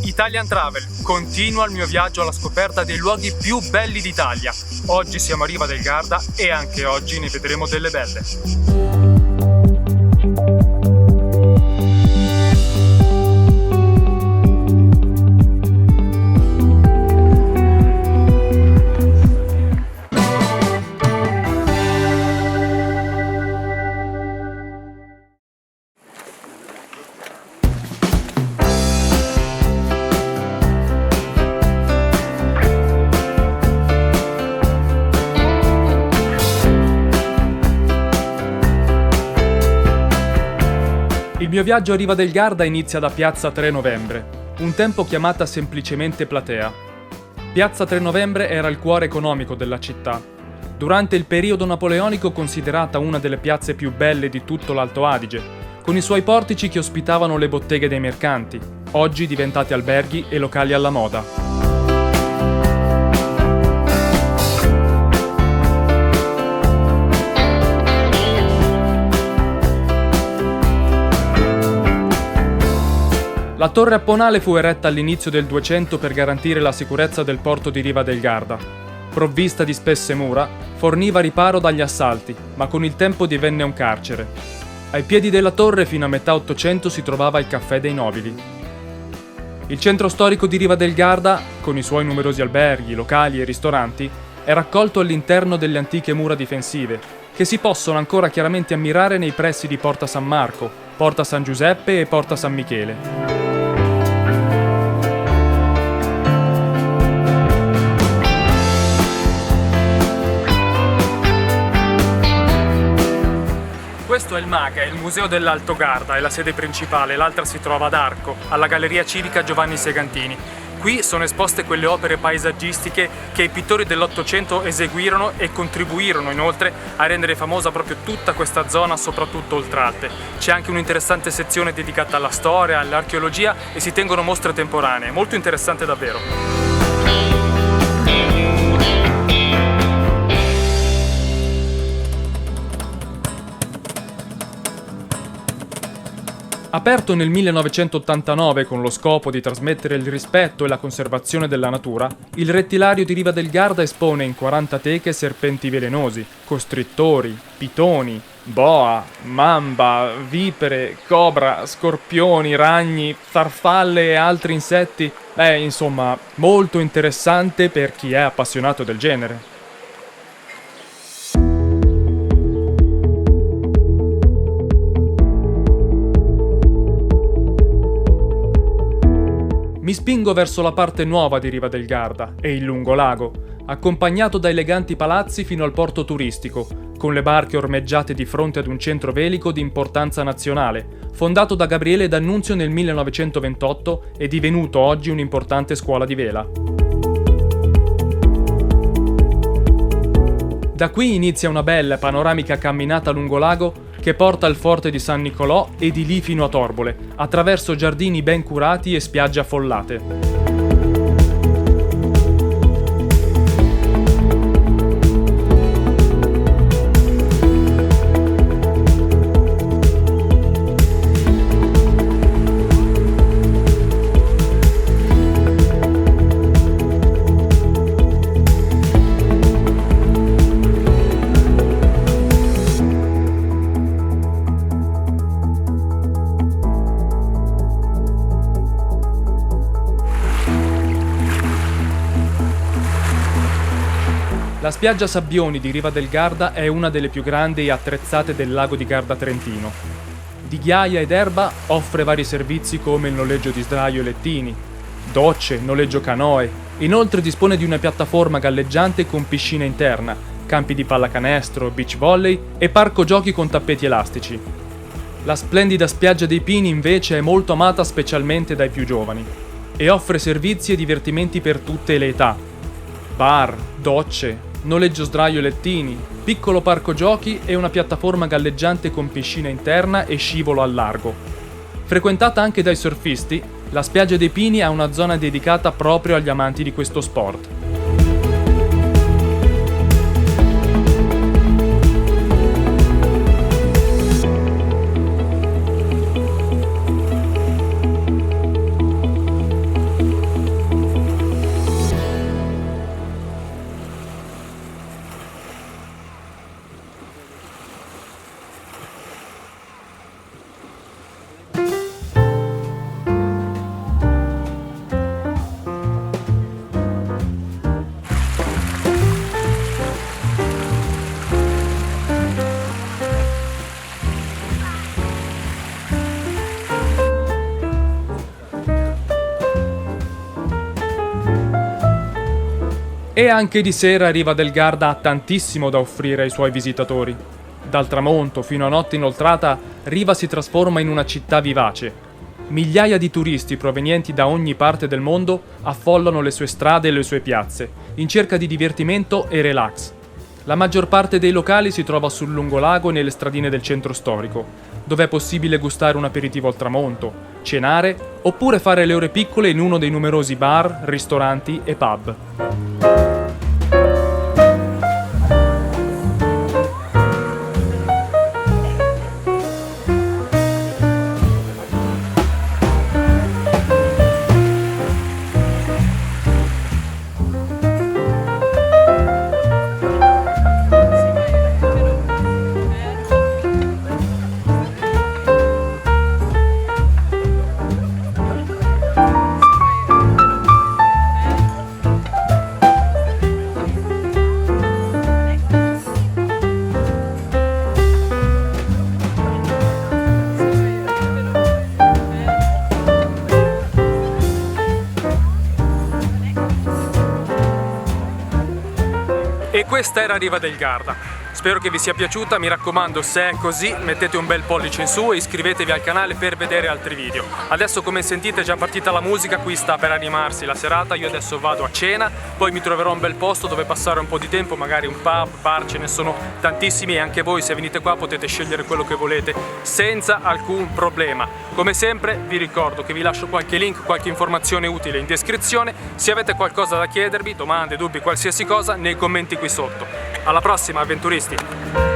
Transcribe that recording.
Italian Travel, continua il mio viaggio alla scoperta dei luoghi più belli d'Italia. Oggi siamo a Riva del Garda e anche oggi ne vedremo delle belle. Il mio viaggio a Riva del Garda inizia da Piazza 3 Novembre, un tempo chiamata semplicemente Platea. Piazza 3 Novembre era il cuore economico della città. Durante il periodo napoleonico considerata una delle piazze più belle di tutto l'Alto Adige, con i suoi portici che ospitavano le botteghe dei mercanti, oggi diventati alberghi e locali alla moda. La torre apponale fu eretta all'inizio del 200 per garantire la sicurezza del porto di Riva del Garda. Provvista di spesse mura, forniva riparo dagli assalti, ma con il tempo divenne un carcere. Ai piedi della torre fino a metà 800 si trovava il Caffè dei Nobili. Il centro storico di Riva del Garda, con i suoi numerosi alberghi, locali e ristoranti, è raccolto all'interno delle antiche mura difensive, che si possono ancora chiaramente ammirare nei pressi di Porta San Marco, Porta San Giuseppe e Porta San Michele. Questo è il MAGA, il Museo dell'Alto Garda, è la sede principale, l'altra si trova ad Arco, alla Galleria Civica Giovanni Segantini. Qui sono esposte quelle opere paesaggistiche che i pittori dell'Ottocento eseguirono e contribuirono inoltre a rendere famosa proprio tutta questa zona, soprattutto Oltralpe. C'è anche un'interessante sezione dedicata alla storia, all'archeologia e si tengono mostre temporanee, molto interessante davvero. Aperto nel 1989 con lo scopo di trasmettere il rispetto e la conservazione della natura, il rettilario di Riva del Garda espone in 40 teche serpenti velenosi, costrittori, pitoni, boa, mamba, vipere, cobra, scorpioni, ragni, farfalle e altri insetti. Insomma, molto interessante per chi è appassionato del genere. Mi spingo verso la parte nuova di Riva del Garda e il lungolago, accompagnato da eleganti palazzi fino al porto turistico, con le barche ormeggiate di fronte ad un centro velico di importanza nazionale, fondato da Gabriele D'Annunzio nel 1928 e divenuto oggi un'importante scuola di vela. Da qui inizia una bella panoramica camminata lungolago che porta al forte di San Nicolò e di lì fino a Torbole, attraverso giardini ben curati e spiagge affollate. La spiaggia Sabbioni di Riva del Garda è una delle più grandi e attrezzate del lago di Garda Trentino. Di ghiaia ed erba offre vari servizi come il noleggio di sdraio e lettini, docce, noleggio canoe. Inoltre dispone di una piattaforma galleggiante con piscina interna, campi di pallacanestro, beach volley e parco giochi con tappeti elastici. La splendida spiaggia dei Pini invece è molto amata specialmente dai più giovani e offre servizi e divertimenti per tutte le età. Bar, docce, noleggio sdraio e lettini, piccolo parco giochi e una piattaforma galleggiante con piscina interna e scivolo al largo. Frequentata anche dai surfisti, la spiaggia dei Pini ha una zona dedicata proprio agli amanti di questo sport. E anche di sera Riva del Garda ha tantissimo da offrire ai suoi visitatori. Dal tramonto fino a notte inoltrata, Riva si trasforma in una città vivace. Migliaia di turisti provenienti da ogni parte del mondo affollano le sue strade e le sue piazze, in cerca di divertimento e relax. La maggior parte dei locali si trova sul lungolago e nelle stradine del centro storico, dove è possibile gustare un aperitivo al tramonto, cenare oppure fare le ore piccole in uno dei numerosi bar, ristoranti e pub. E questa era Riva del Garda. Spero che vi sia piaciuta, mi raccomando, se è così mettete un bel pollice in su e iscrivetevi al canale per vedere altri video. Adesso, come sentite, è già partita la musica, qui sta per animarsi la serata, io adesso vado a cena, poi mi troverò un bel posto dove passare un po' di tempo, magari un pub, bar, ce ne sono tantissimi e anche voi se venite qua potete scegliere quello che volete senza alcun problema. Come sempre vi ricordo che vi lascio qualche link, qualche informazione utile in descrizione, se avete qualcosa da chiedervi, domande, dubbi, qualsiasi cosa, nei commenti qui sotto. Alla prossima, avventuristi!